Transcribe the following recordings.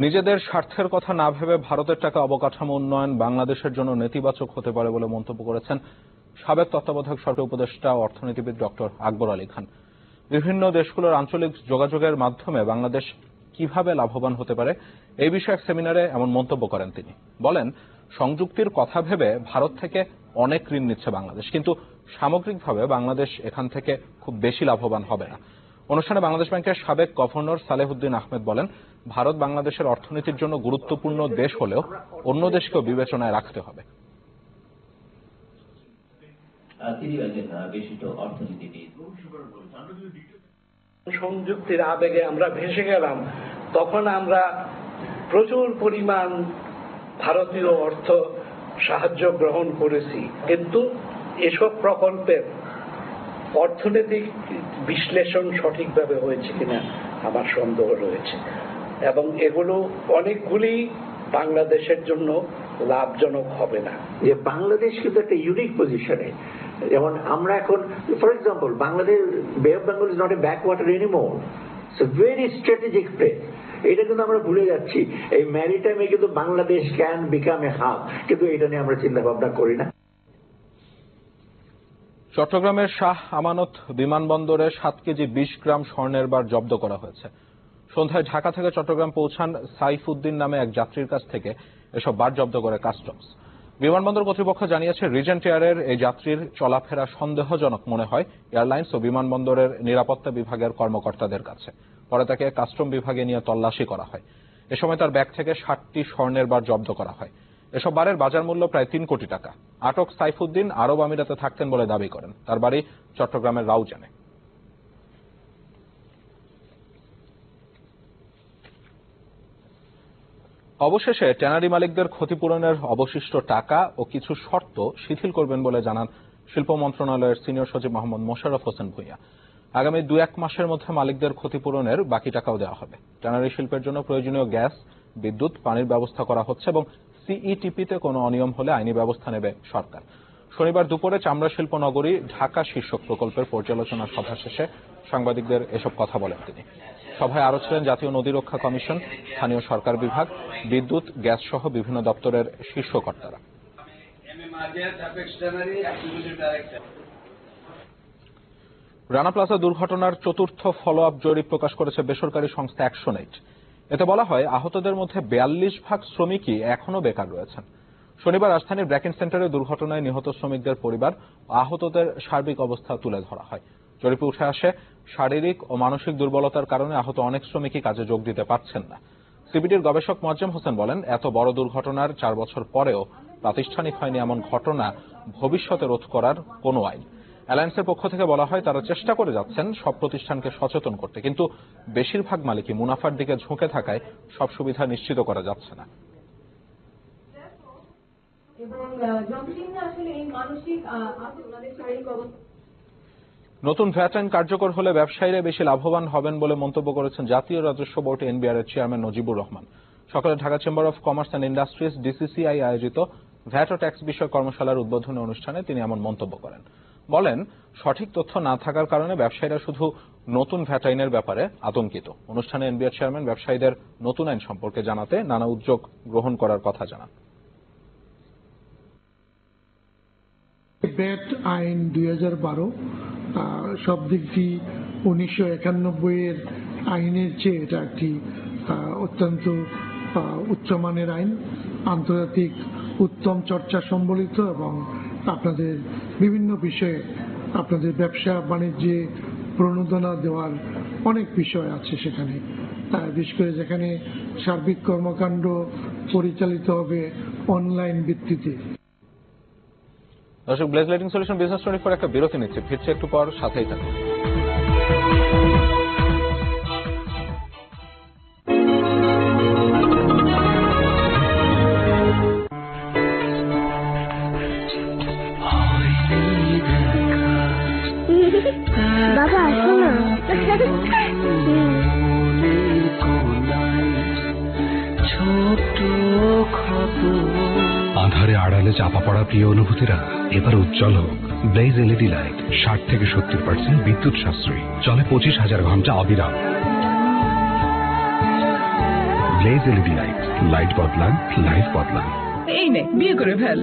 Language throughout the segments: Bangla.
নিজেদের স্বার্থের কথা না ভেবে ভারতের টাকা অবকাঠামো উন্নয়ন বাংলাদেশের জন্য নেতিবাচক হতে পারে বলে মন্তব্য করেছেন সাবেক তত্ত্বাবধায়ক সরকার উপদেষ্টা ও অর্থনীতিবিদ ডক্টর আকবর আলী খান। বিভিন্ন দেশগুলোর আঞ্চলিক যোগাযোগের মাধ্যমে বাংলাদেশ কিভাবে লাভবান হতে পারে এই বিষয়ে এক সেমিনারে এমন মন্তব্য করেন তিনি। বলেন, সংযুক্তির কথা ভেবে ভারত থেকে অনেক ঋণ নিচ্ছে বাংলাদেশ, কিন্তু সামগ্রিকভাবে বাংলাদেশ এখান থেকে খুব বেশি লাভবান হবে না। অনুষ্ঠানে বাংলাদেশ ব্যাংকের সাবেক গভর্নর সালেহুদ্দিন আহমেদ বলেন, ভারত বাংলাদেশের অর্থনীতির জন্য গুরুত্বপূর্ণ দেশ হলেও অন্য দেশকেও বিবেচনায় রাখতে হবে। সংযুক্তির আবেগে আমরা ভেসে গেলাম, তখন আমরা প্রচুর পরিমাণ ভারতীয় অর্থ সাহায্য গ্রহণ করেছি, কিন্তু এসব প্রকল্পের অর্থনৈতিক বিশ্লেষণ সঠিকভাবে হয়েছে কিনা আমার সন্দেহ রয়েছে, এবং এগুলো অনেকগুলি বাংলাদেশের জন্য লাভজনক হবে না। যে বাংলাদেশ কিন্তু একটা ইউনিক পজিশনে, যেমন আমরা এখন ফর এক্সাম্পল বাংলাদেশ বে of Bengal is not a Backwater anymore, it's a very strategic place. এটা কিন্তু আমরা ভুলে যাচ্ছি। এই ম্যারিটাইমে কিন্তু Bangladesh can become a hub, কিন্তু এটা নিয়ে আমরা চিন্তা ভাবনা করি না। চট্টগ্রামের শাহ আমানত বিমানবন্দরে 7 কেজি 20 গ্রাম স্বর্ণের বার জব্দ করা হয়েছে। সন্ধ্যায় ঢাকা থেকে চট্টগ্রাম পৌঁছান সাইফুদ্দিন নামে এক যাত্রীর কাছ থেকে এসব বার জব্দ করে কাস্টমস। বিমানবন্দর কর্তৃপক্ষ জানিয়েছে, রিজেন্ট এয়ারের এই যাত্রীর চলাফেরা সন্দেহজনক মনে হয় এয়ারলাইন্স ও বিমানবন্দরের নিরাপত্তা বিভাগের কর্মকর্তাদের কাছে। পরে তাকে কাস্টম বিভাগে নিয়ে তল্লাশি করা হয়। এ সময় তার ব্যাগ থেকে 60টি স্বর্ণের বার জব্দ করা হয়। এসব বারের বাজার মূল্য প্রায় 3 কোটি টাকা। আটক সাইফুদ্দিন আরব আমিরাতে থাকতেন বলে দাবি করেন। তার বাড়ি চট্টগ্রামের রাউজানে। অবশেষে ট্যানারি মালিকদের ক্ষতিপূরণের অবশিষ্ট টাকা ও কিছু শর্ত শিথিল করবেন বলে জানান শিল্প মন্ত্রণালয়ের সিনিয়র সচিব মোহাম্মদ মোশাররফ হোসেন ভূঁইয়া। আগামী 2-1 মাসের মধ্যে মালিকদের ক্ষতিপূরণের বাকি টাকাও দেওয়া হবে। ট্যানারি শিল্পের জন্য প্রয়োজনীয় গ্যাস, বিদ্যুৎ, পানির ব্যবস্থা করা হচ্ছে এবং সিইটিপিতে কোনো অনিয়ম হলে আইনি ব্যবস্থা নেবে সরকার। শনিবার দুপুরে চামড়া শিল্প নগরী ঢাকা শীর্ষক প্রকল্পের পর্যালোচনা সভা শেষে সাংবাদিকদের এসব কথা বলেন তিনি। সভায় আরও ছিলেন জাতীয় নদী রক্ষা কমিশন, স্থানীয় সরকার বিভাগ, বিদ্যুৎ, গ্যাস সহ বিভিন্ন দপ্তরের শীর্ষ কর্তারা। রানা প্লাজা দুর্ঘটনার চতুর্থ ফলো আপ জরিপ প্রকাশ করেছে বেসরকারি সংস্থা অ্যাকশন-8। এতে বলা হয়, আহতদের মধ্যে 42% শ্রমিকই এখনো বেকার রয়েছেন। শনিবার রাজধানীর ব্র্যাকেন সেন্টারে দুর্ঘটনায় নিহত শ্রমিকদের পরিবার ও আহতদের সার্বিক অবস্থা তুলে ধরা হয়। জরিপে উঠে আসে, শারীরিক ও মানসিক দুর্বলতার কারণে আহত অনেক শ্রমিকই কাজে যোগ দিতে পারছেন না। সিবিডির গবেষক মোয়াজ্জেম হোসেন বলেন, এত বড় দুর্ঘটনার 4 বছর পরেও প্রাতিষ্ঠানিক হয়নি এমন ঘটনা ভবিষ্যতে রোধ করার কোনো আইন। অ্যালায়েন্সের পক্ষ থেকে বলা হয়, তারা চেষ্টা করে যাচ্ছেন সব প্রতিষ্ঠানকে সচেতন করতে, কিন্তু বেশিরভাগ মালিকই মুনাফার দিকে ঝুঁকে থাকায় সব সুবিধা নিশ্চিত করা যাচ্ছে না। নতুন ভ্যাট আইন কার্যকর হলে ব্যবসায়ীরা বেশি লাভবান হবেন বলে মন্তব্য করেছেন জাতীয় রাজস্ব বোর্ড এনবিআর এর চেয়ারম্যান নজিবুর রহমান। সকালে Dhaka chamber of commerce and industries DCCI আয়োজিত ভ্যাট ও ট্যাক্স বিষয়ক কর্মশালার উদ্বোধনী অনুষ্ঠানে তিনি এমন মন্তব্য করেন। বলেন, সঠিক তথ্য না থাকার কারণে ব্যবসায়ীরা শুধু নতুন ভ্যাট আইনের ব্যাপারে আতঙ্কিত। অনুষ্ঠানে এনবিআর চেয়ারম্যান ব্যবসায়ীদের নতুন আইন সম্পর্কে জানাতে নানা উদ্যোগ গ্রহণ করার কথা জানান। ভ্যাট আইন 2012 সব দিক দিয়ে 1991 এর আইনের চেয়ে এটা একটি অত্যন্ত উচ্চমানের আইন, আন্তর্জাতিক উত্তম চর্চা সম্বলিত এবং আপনাদের বিভিন্ন বিষয়ে আপনাদের ব্যবসা বাণিজ্যে প্রণোদনা দেওয়ার অনেক বিষয় আছে সেখানে। বিশেষ করে যেখানে সার্বিক কর্মকাণ্ড পরিচালিত হবে অনলাইন ভিত্তিতে। দর্শক, ব্লেজ লাইটিং সলিউশন বিজনেস 24 একটা বিরতি নিচ্ছে, ফিরছে একটু পর, সাথেই থাকুন। বাবা শোনো, আধারে আড়ালে চাপা পড়া প্রিয় অনুভূতিরা এবার উজ্জ্বল হোক। ব্লেজ এলইডি লাইট 60 থেকে 70% বিদ্যুৎ সাশ্রয়ী, চলে 25,000 ঘন্টা অবিরাম। ব্লেজ এলইডি লাইট, লাইট বদলান, লাইফ বদলান। এই নে বিয়ে করে ফেল।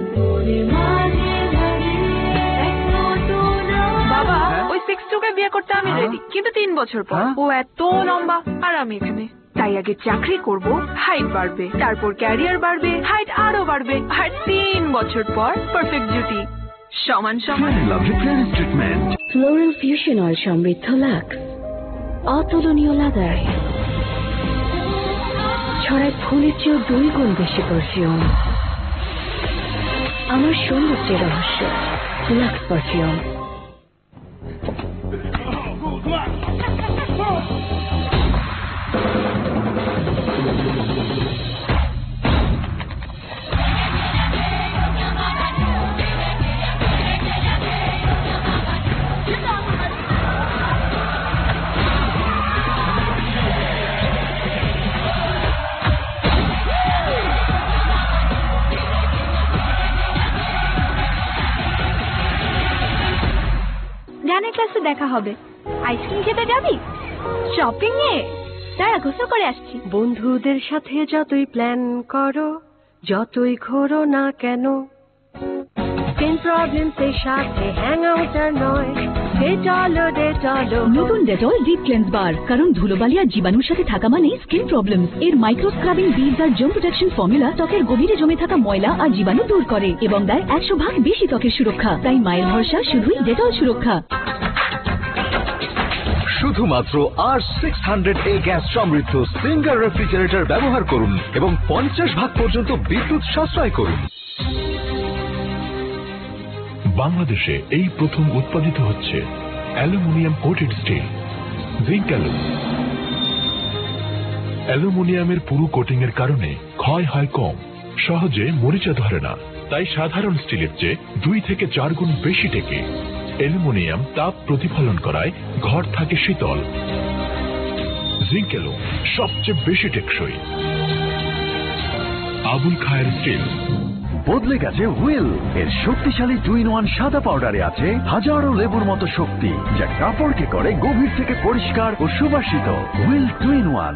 বাবা ওই 6'2" কে বিয়ে করতে আমি রেডি, কিন্তু 3 বছর পর। ও এত লম্বা আর আমি এখানে, তাই আগে চাকরি করব, হাইট বাড়বে, তারপর ক্যারিয়ার বাড়বে, হাইট আরো বাড়বে, আর 3 বছর পর পারফেক্ট জুটি, সমান সমান। ফ্লোরাল ফিউশন অয়েল সমৃদ্ধ লাক্স, অতুলনীয় লাগায়, ছড়ায় ফুলের চেয়েও 2 গুণ বেশি পারফিউম। আমার সৌন্দর্যের রহস্য লাক্স পারফিউম। গানের ক্লাসে দেখা হবে। আইসক্রিম খেতে যাবি? শপিং এ? তারা গোসল করে আসছি। বন্ধুদের সাথে যতই প্ল্যান করো, যতই ঘোরো না কেন, স্কিন প্রবলেমসের সাথে হ্যাং আউট আর নয়। ডেটল নতুন ডেটল ডিপ ক্লেন্স বার, কারণ ধুলোবালি আর জীবাণুর সাথে থাকা মানে স্কিন প্রবলেম। এর মাইক্রো স্ক্রাবিং বিডস আর জার্ম প্রোটেকশন ফর্মুলা ত্বকের গভীরে জমে থাকা ময়লা আর জীবাণু দূর করে এবং দেয় 100 ভাগ বেশি ত্বকের সুরক্ষা। তাই মায়ের ভরসা শুধুই ডেটল সুরক্ষা। শুধুমাত্র R600A গ্যাস সমৃদ্ধ সিঙ্গেল রেফ্রিজারেটর ব্যবহার করুন এবং 50 ভাগ পর্যন্ত বিদ্যুৎ সাশ্রয় করুন। বাংলাদেশে এই প্রথম উৎপাদিত হচ্ছে অ্যালুমিনিয়াম কোটেড স্টিল জিঙ্ক অ্যালু। অ্যালুমিনিয়ামের পুরু কোটিং এর কারণে ক্ষয় হয় কম, সহজে মরিচা ধরে না, তাই সাধারণ স্টিলের চেয়ে 2 থেকে 4 গুণ বেশি টেকে। অ্যালুমিনিয়াম তাপ প্রতিফলন করায় ঘর থাকে শীতল। জিঙ্ক অ্যালু সবচেয়ে বেশি টেকসই। আবুল খায়ের স্টিল। বদলে গেছে হুইল। এর শক্তিশালী 2-in-1 সাদা পাউডারে আছে হাজারো লেবুর মতো শক্তি, যা কাপড়কে করে গভীর থেকে পরিষ্কার ও সুবাসিত। Wheel 2-in-1।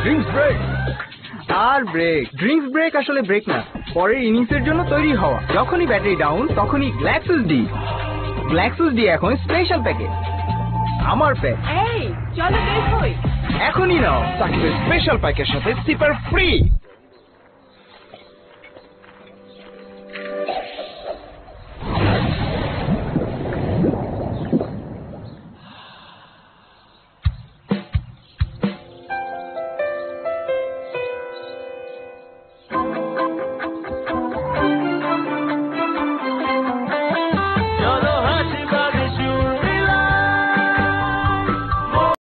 Drinks break. আর ব্রেক, ড্রিঙ্কস ব্রেক আসলে ব্রেক না, পরের ইনিংসের জন্য তৈরি হওয়া। যখনই ব্যাটারি ডাউন তখনই গ্ল্যাক্সোস ডি। গ্ল্যাক্সোস ডি এখন স্পেশাল প্যাকেজ। আমার প্যাক। এই চলো বের হই। এখনই নাও সাকিবের স্পেশাল প্যাকের সাথে সিপার ফ্রি।